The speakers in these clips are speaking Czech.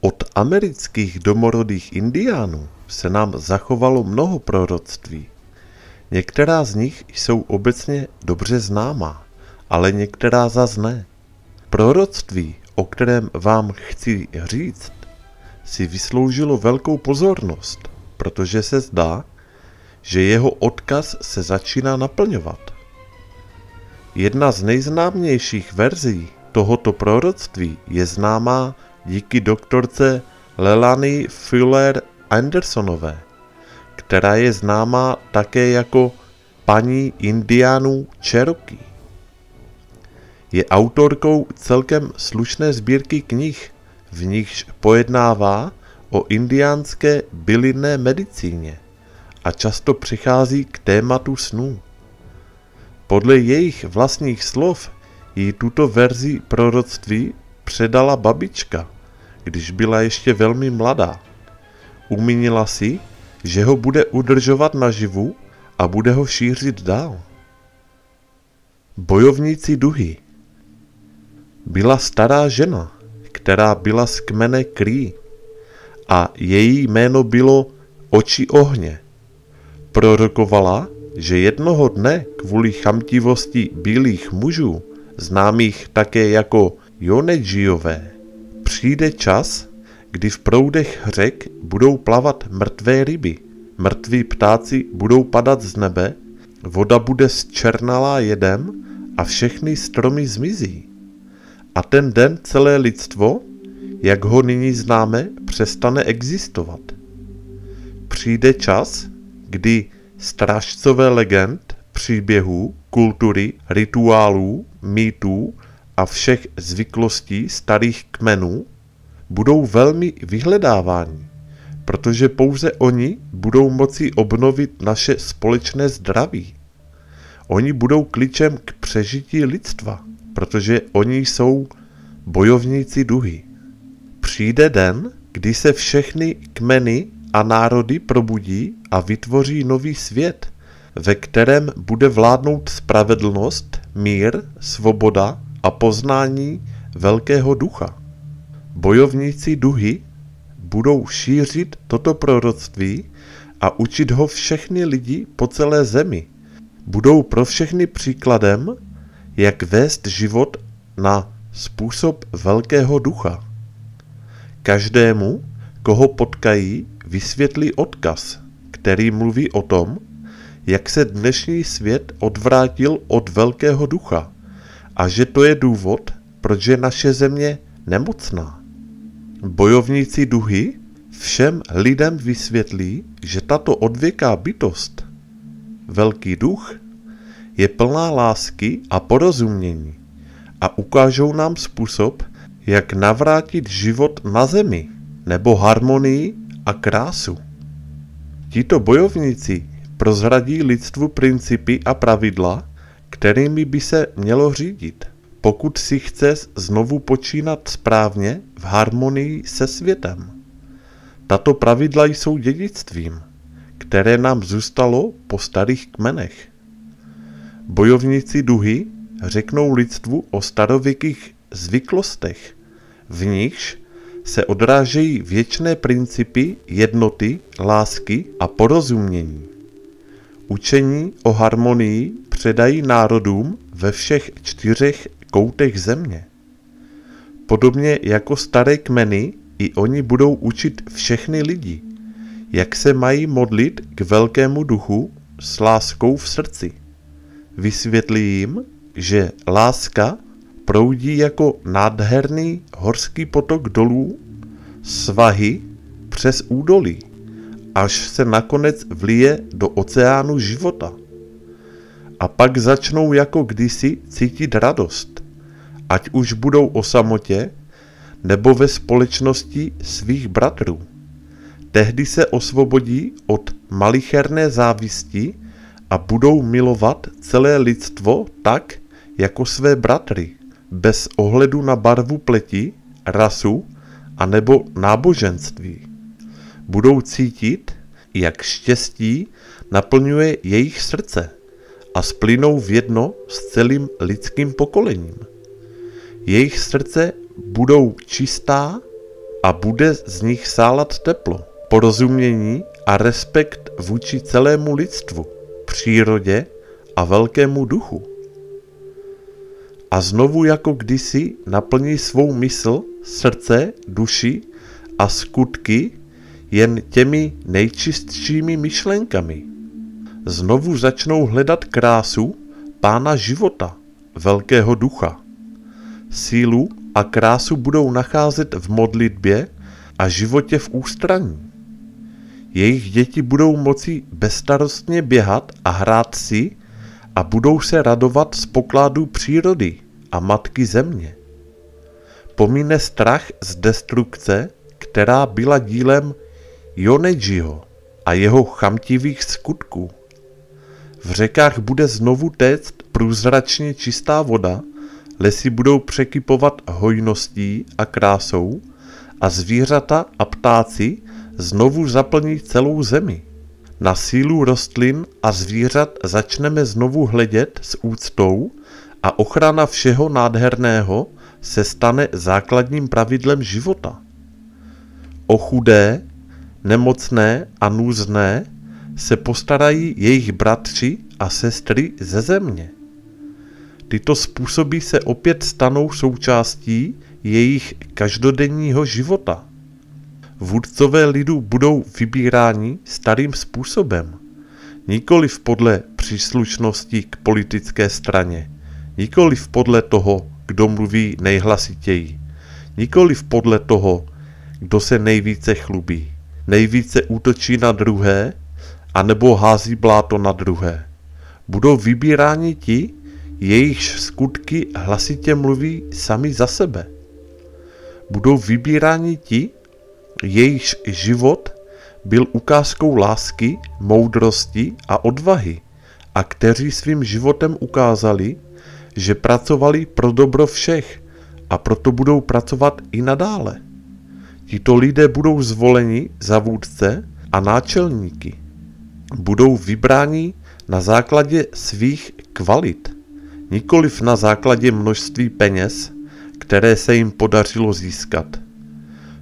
Od amerických domorodých indiánů se nám zachovalo mnoho proroctví. Některá z nich jsou obecně dobře známá, ale některá zas ne. Proroctví, o kterém vám chci říct, si vysloužilo velkou pozornost, protože se zdá, že jeho odkaz se začíná naplňovat. Jedna z nejznámějších verzí tohoto proroctví je známá díky doktorce Leilani Fuller Andersonové, která je známá také jako paní Indiánů Cherokee. Je autorkou celkem slušné sbírky knih, v nichž pojednává o indiánské bylinné medicíně a často přichází k tématu snů. Podle jejich vlastních slov jí tuto verzi proroctví předala babička, když byla ještě velmi mladá. Umínila si, že ho bude udržovat naživu a bude ho šířit dál. Bojovníci duhy. Byla stará žena, která byla z kmene Cree a její jméno bylo Oči ohně. Prorokovala, že jednoho dne kvůli chamtivosti bílých mužů, známých také jako Jonedžiové, přijde čas, kdy v proudech řek budou plavat mrtvé ryby, mrtví ptáci budou padat z nebe, voda bude zčernalá jedem a všechny stromy zmizí. A ten den celé lidstvo, jak ho nyní známe, přestane existovat. Přijde čas, kdy strážcové legend, příběhů, kultury, rituálů, mýtů a všech zvyklostí starých kmenů budou velmi vyhledáváni, protože pouze oni budou moci obnovit naše společné zdraví. Oni budou klíčem k přežití lidstva, protože oni jsou bojovníci duhy. Přijde den, kdy se všechny kmeny a národy probudí a vytvoří nový svět, ve kterém bude vládnout spravedlnost, mír, svoboda a poznání velkého ducha. Bojovníci duhy budou šířit toto proroctví a učit ho všechny lidi po celé zemi. Budou pro všechny příkladem, jak vést život na způsob velkého ducha. Každému, koho potkají, vysvětlí odkaz, který mluví o tom, jak se dnešní svět odvrátil od velkého ducha a že to je důvod, proč je naše země nemocná. Bojovníci duhy všem lidem vysvětlí, že tato odvěká bytost, velký duch, je plná lásky a porozumění a ukážou nám způsob, jak navrátit život na zemi, nebo harmonii a krásu. Tito bojovníci prozradí lidstvu principy a pravidla, kterými by se mělo řídit, pokud si chce znovu počínat správně v harmonii se světem. Tato pravidla jsou dědictvím, které nám zůstalo po starých kmenech. Bojovníci duhy řeknou lidstvu o starověkých zvyklostech, v nichž se odrážejí věčné principy jednoty, lásky a porozumění. Učení o harmonii předají národům ve všech 4 koutech země. Podobně jako staré kmeny, i oni budou učit všechny lidi, jak se mají modlit k velkému duchu s láskou v srdci. Vysvětlí jim, že láska proudí jako nádherný horský potok dolů, svahy přes údolí, až se nakonec vlije do oceánu života. A pak začnou jako kdysi cítit radost, ať už budou o samotě, nebo ve společnosti svých bratrů. Tehdy se osvobodí od malicherné závisti a budou milovat celé lidstvo tak, jako své bratry, bez ohledu na barvu pleti, rasu a nebo náboženství. Budou cítit, jak štěstí naplňuje jejich srdce a splynou v jedno s celým lidským pokolením. Jejich srdce budou čistá a bude z nich sálat teplo, porozumění a respekt vůči celému lidstvu, přírodě a velkému duchu. A znovu jako kdysi naplní svou mysl, srdce, duši a skutky jen těmi nejčistšími myšlenkami. Znovu začnou hledat krásu Pána života, velkého ducha. Sílu a krásu budou nacházet v modlitbě a životě v ústraní. Jejich děti budou moci bezstarostně běhat a hrát si a budou se radovat z pokladu přírody a matky země. Pomine strach z destrukce, která byla dílem Jonejiho a jeho chamtivých skutků. V řekách bude znovu téct průzračně čistá voda, lesy budou překypovat hojností a krásou a zvířata a ptáci znovu zaplní celou zemi. Na sílu rostlin a zvířat začneme znovu hledět s úctou a ochrana všeho nádherného se stane základním pravidlem života. O chudé, nemocné a nůzné se postarají jejich bratři a sestry ze země. Tyto způsoby se opět stanou součástí jejich každodenního života. Vůdcové lidu budou vybíráni starým způsobem, nikoliv podle příslušnosti k politické straně, nikoliv podle toho, kdo mluví nejhlasitěji, nikoliv podle toho, kdo se nejvíce chlubí, nejvíce útočí na druhé, anebo hází bláto na druhé. Budou vybíráni ti, jejichž skutky hlasitě mluví sami za sebe. Budou vybíráni ti, jejichž život byl ukázkou lásky, moudrosti a odvahy a kteří svým životem ukázali, že pracovali pro dobro všech a proto budou pracovat i nadále. Tito lidé budou zvoleni za vůdce a náčelníky. Budou vybráni na základě svých kvalit, nikoliv na základě množství peněz, které se jim podařilo získat.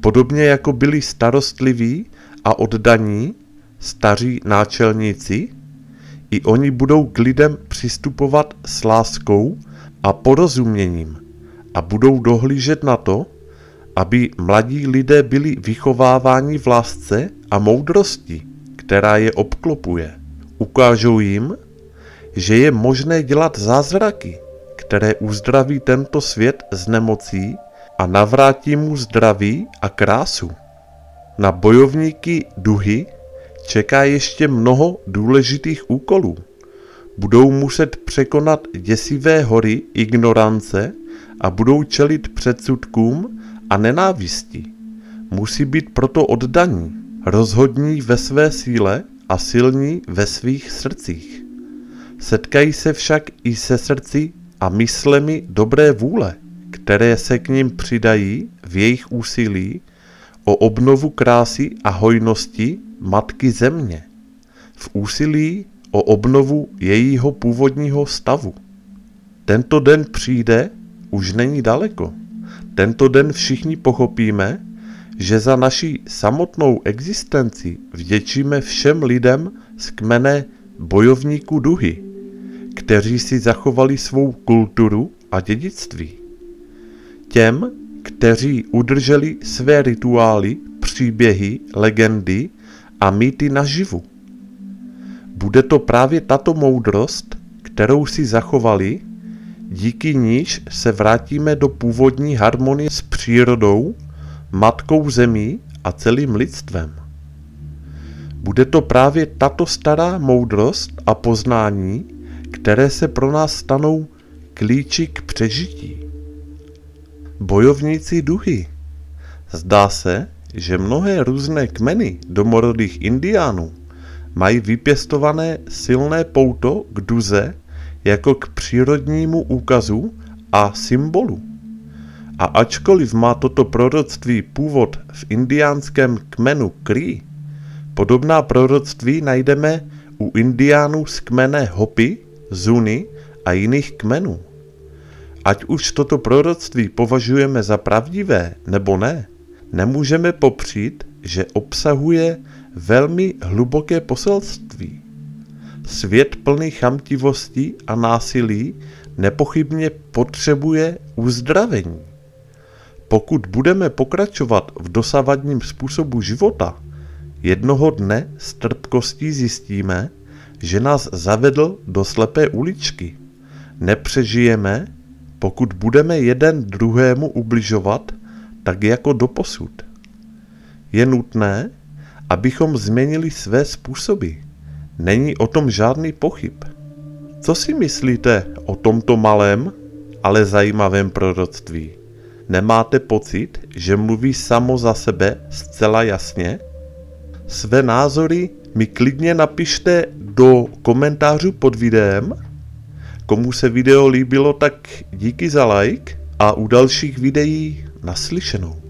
Podobně jako byli starostliví a oddaní staří náčelníci, i oni budou k lidem přistupovat s láskou a porozuměním a budou dohlížet na to, aby mladí lidé byli vychováváni v lásce a moudrosti, která je obklopuje. Ukážou jim, že je možné dělat zázraky, které uzdraví tento svět z nemocí a navrátí mu zdraví a krásu. Na bojovníky duhy čeká ještě mnoho důležitých úkolů. Budou muset překonat děsivé hory ignorance a budou čelit předsudkům a nenávisti. Musí být proto oddaní, rozhodní ve své síle a silní ve svých srdcích. Setkají se však i se srdci a myslemi dobré vůle, které se k nim přidají v jejich úsilí o obnovu krásy a hojnosti matky země, v úsilí o obnovu jejího původního stavu. Tento den přijde, už není daleko. Tento den všichni pochopíme, že za naši samotnou existenci vděčíme všem lidem z kmene bojovníků duhy, kteří si zachovali svou kulturu a dědictví. Těm, kteří udrželi své rituály, příběhy, legendy a mýty naživu. Bude to právě tato moudrost, kterou si zachovali, díky níž se vrátíme do původní harmonie s přírodou, matkou zemí a celým lidstvem. Bude to právě tato stará moudrost a poznání, které se pro nás stanou klíči k přežití. Bojovníci duhy. Zdá se, že mnohé různé kmeny domorodých indiánů mají vypěstované silné pouto k duze jako k přírodnímu úkazu a symbolu. A ačkoliv má toto proroctví původ v indiánském kmenu Cree, podobná proroctví najdeme u indiánů z kmene Hopi, Zuni a jiných kmenů. Ať už toto proroctví považujeme za pravdivé nebo ne, nemůžeme popřít, že obsahuje velmi hluboké poselství. Svět plný chamtivosti a násilí nepochybně potřebuje uzdravení. Pokud budeme pokračovat v dosavadním způsobu života, jednoho dne s trpkostí zjistíme, že nás zavedl do slepé uličky. Nepřežijeme, pokud budeme jeden druhému ubližovat, tak jako doposud. Je nutné, abychom změnili své způsoby. Není o tom žádný pochyb. Co si myslíte o tomto malém, ale zajímavém proroctví? Nemáte pocit, že mluví samo za sebe zcela jasně? Své názory mi klidně napište do komentářů pod videem. Komu se video líbilo, tak díky za like a u dalších videí naslyšenou.